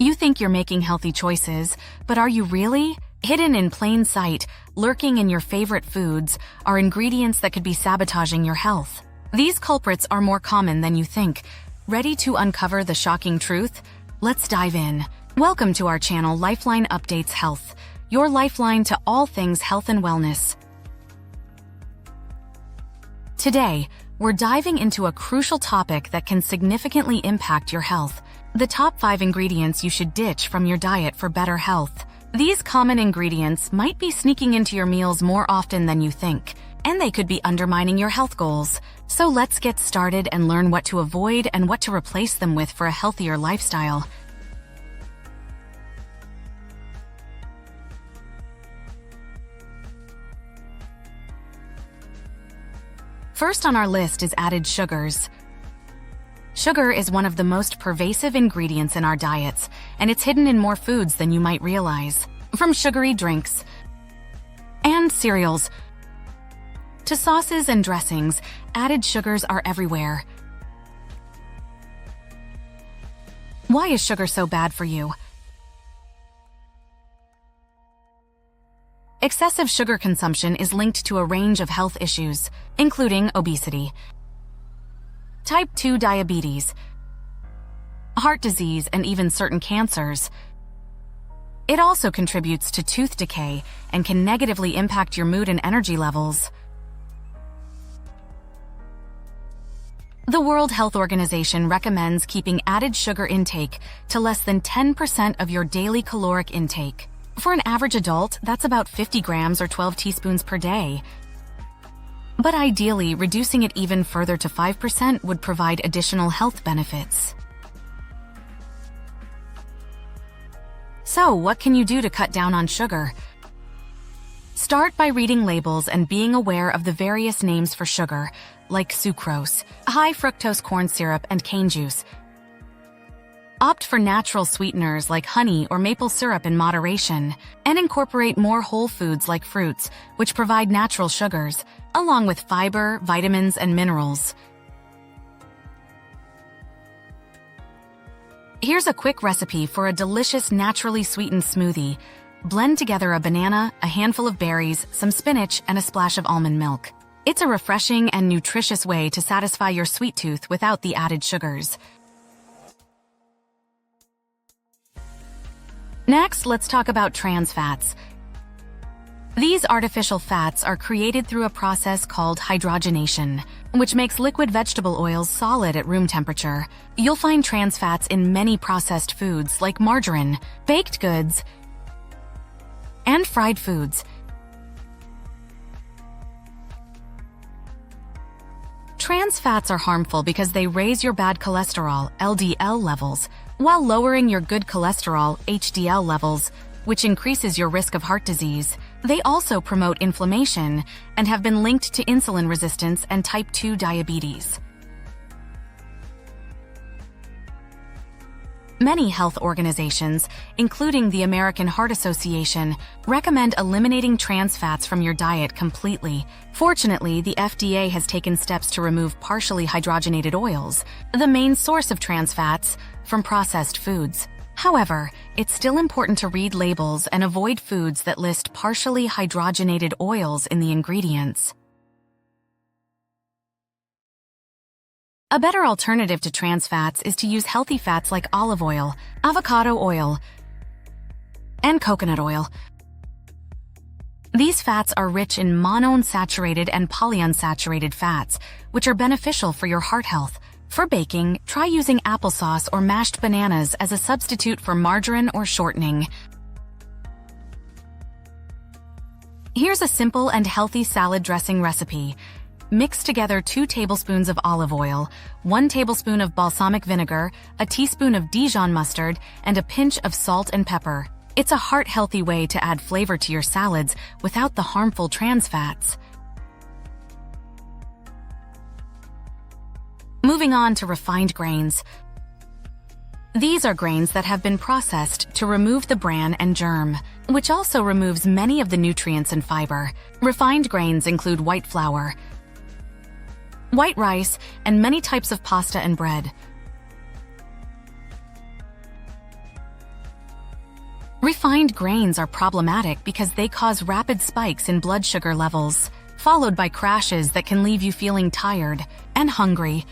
You think you're making healthy choices, but are you really? Hidden in plain sight, lurking in your favorite foods, are ingredients that could be sabotaging your health. These culprits are more common than you think. Ready to uncover the shocking truth? Let's dive in. Welcome to our channel, Lifeline Updates Health, your lifeline to all things health and wellness. Today, we're diving into a crucial topic that can significantly impact your health: the top 5 ingredients you should ditch from your diet for better health. These common ingredients might be sneaking into your meals more often than you think, and they could be undermining your health goals. So let's get started and learn what to avoid and what to replace them with for a healthier lifestyle. First on our list is added sugars. Sugar is one of the most pervasive ingredients in our diets, and it's hidden in more foods than you might realize. From sugary drinks and cereals to sauces and dressings, added sugars are everywhere. Why is sugar so bad for you? Excessive sugar consumption is linked to a range of health issues, including obesity, type 2 diabetes, heart disease, and even certain cancers. It also contributes to tooth decay and can negatively impact your mood and energy levels. The World Health Organization recommends keeping added sugar intake to less than 10% of your daily caloric intake. For an average adult, that's about 50 grams or 12 teaspoons per day. But ideally, reducing it even further to 5% would provide additional health benefits. So, what can you do to cut down on sugar? Start by reading labels and being aware of the various names for sugar, like sucrose, high fructose corn syrup, and cane juice. Opt for natural sweeteners like honey or maple syrup in moderation, and incorporate more whole foods like fruits, which provide natural sugars, along with fiber, vitamins, and minerals. Here's a quick recipe for a delicious naturally sweetened smoothie. Blend together a banana, a handful of berries, some spinach, and a splash of almond milk. It's a refreshing and nutritious way to satisfy your sweet tooth without the added sugars. Next, let's talk about trans fats. These artificial fats are created through a process called hydrogenation, which makes liquid vegetable oils solid at room temperature. You'll find trans fats in many processed foods like margarine, baked goods, and fried foods. Trans fats are harmful because they raise your bad cholesterol, LDL levels, while lowering your good cholesterol, HDL levels, which increases your risk of heart disease. They also promote inflammation and have been linked to insulin resistance and type 2 diabetes. Many health organizations, including the American Heart Association, recommend eliminating trans fats from your diet completely. Fortunately, the FDA has taken steps to remove partially hydrogenated oils, the main source of trans fats, from processed foods. However, it's still important to read labels and avoid foods that list partially hydrogenated oils in the ingredients. A better alternative to trans fats is to use healthy fats like olive oil, avocado oil, and coconut oil. These fats are rich in monounsaturated and polyunsaturated fats, which are beneficial for your heart health. For baking, try using applesauce or mashed bananas as a substitute for margarine or shortening. Here's a simple and healthy salad dressing recipe. Mix together 2 tablespoons of olive oil, 1 tablespoon of balsamic vinegar, a teaspoon of Dijon mustard, and a pinch of salt and pepper. It's a heart-healthy way to add flavor to your salads without the harmful trans fats. Moving on to refined grains. These are grains that have been processed to remove the bran and germ, which also removes many of the nutrients and fiber. Refined grains include white flour, white rice, and many types of pasta and bread. Refined grains are problematic because they cause rapid spikes in blood sugar levels, followed by crashes that can leave you feeling tired and hungry.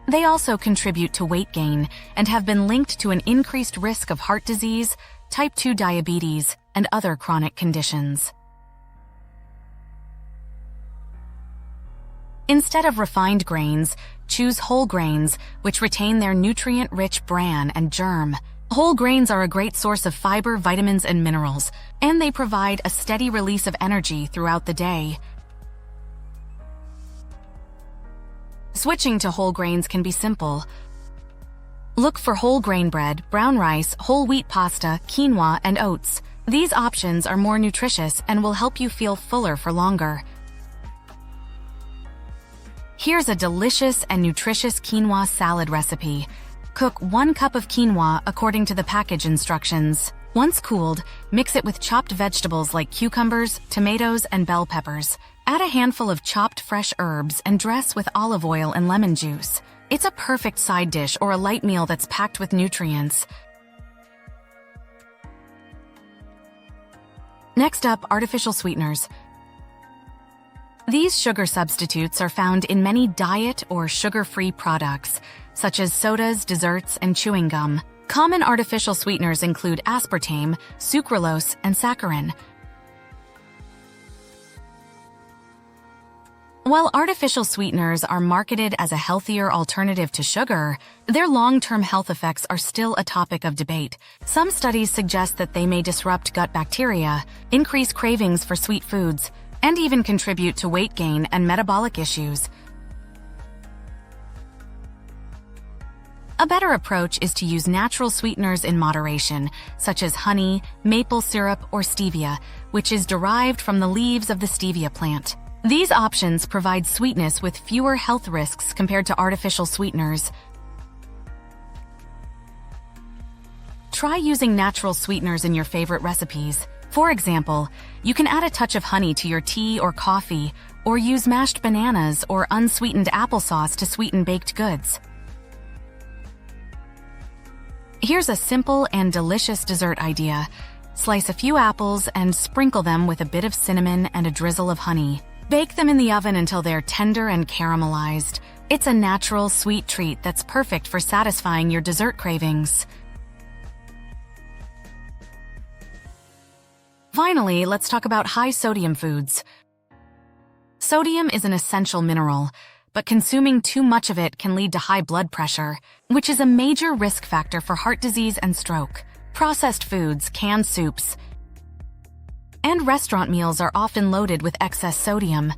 They also contribute to weight gain and have been linked to an increased risk of heart disease, type 2 diabetes, and other chronic conditions. Instead of refined grains, choose whole grains, which retain their nutrient-rich bran and germ. Whole grains are a great source of fiber, vitamins, and minerals, and they provide a steady release of energy throughout the day. Switching to whole grains can be simple. Look for whole grain bread, brown rice, whole wheat pasta, quinoa, and oats. These options are more nutritious and will help you feel fuller for longer. Here's a delicious and nutritious quinoa salad recipe. Cook 1 cup of quinoa according to the package instructions. Once cooled, mix it with chopped vegetables like cucumbers, tomatoes, and bell peppers. Add a handful of chopped fresh herbs and dress with olive oil and lemon juice. It's a perfect side dish or a light meal that's packed with nutrients. Next up, artificial sweeteners. These sugar substitutes are found in many diet or sugar-free products, such as sodas, desserts, and chewing gum. Common artificial sweeteners include aspartame, sucralose, and saccharin. While artificial sweeteners are marketed as a healthier alternative to sugar, their long-term health effects are still a topic of debate. Some studies suggest that they may disrupt gut bacteria, increase cravings for sweet foods, and even contribute to weight gain and metabolic issues. A better approach is to use natural sweeteners in moderation, such as honey, maple syrup, or stevia, which is derived from the leaves of the stevia plant. These options provide sweetness with fewer health risks compared to artificial sweeteners. Try using natural sweeteners in your favorite recipes. For example, you can add a touch of honey to your tea or coffee, or use mashed bananas or unsweetened applesauce to sweeten baked goods. Here's a simple and delicious dessert idea. Slice a few apples and sprinkle them with a bit of cinnamon and a drizzle of honey. Bake them in the oven until they're tender and caramelized. It's a natural, sweet treat that's perfect for satisfying your dessert cravings. Finally, let's talk about high-sodium foods. Sodium is an essential mineral, but consuming too much of it can lead to high blood pressure, which is a major risk factor for heart disease and stroke. Processed foods, canned soups, and restaurant meals are often loaded with excess sodium.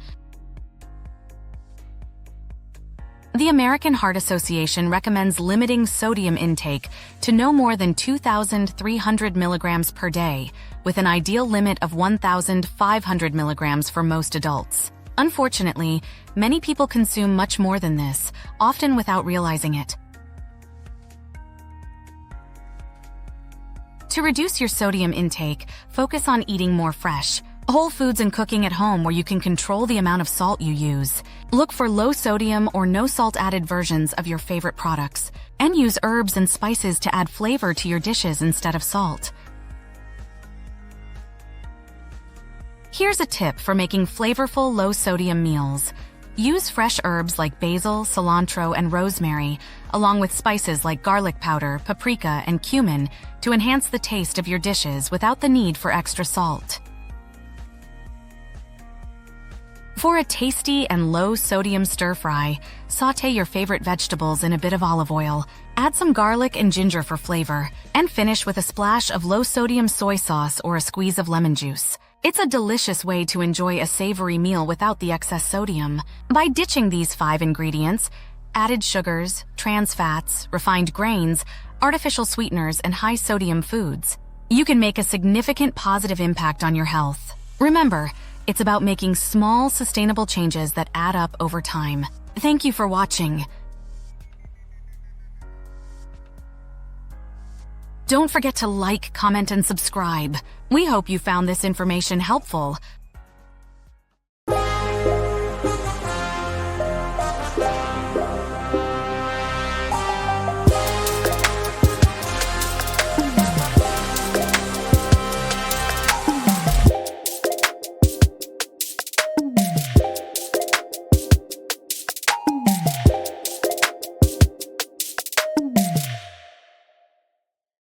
The American Heart Association recommends limiting sodium intake to no more than 2,300 milligrams per day, with an ideal limit of 1,500 milligrams for most adults. Unfortunately, many people consume much more than this, often without realizing it. To reduce your sodium intake, focus on eating more fresh, whole foods and cooking at home where you can control the amount of salt you use. Look for low sodium or no salt added versions of your favorite products, and use herbs and spices to add flavor to your dishes instead of salt. Here's a tip for making flavorful low-sodium meals. Use fresh herbs like basil, cilantro, and rosemary, along with spices like garlic powder, paprika, and cumin to enhance the taste of your dishes without the need for extra salt. For a tasty and low-sodium stir-fry, sauté your favorite vegetables in a bit of olive oil, add some garlic and ginger for flavor, and finish with a splash of low-sodium soy sauce or a squeeze of lemon juice. It's a delicious way to enjoy a savory meal without the excess sodium. By ditching these 5 ingredients, added sugars, trans fats, refined grains, artificial sweeteners, and high-sodium foods, you can make a significant positive impact on your health. Remember, it's about making small, sustainable changes that add up over time. Thank you for watching. Don't forget to like, comment, and subscribe. We hope you found this information helpful.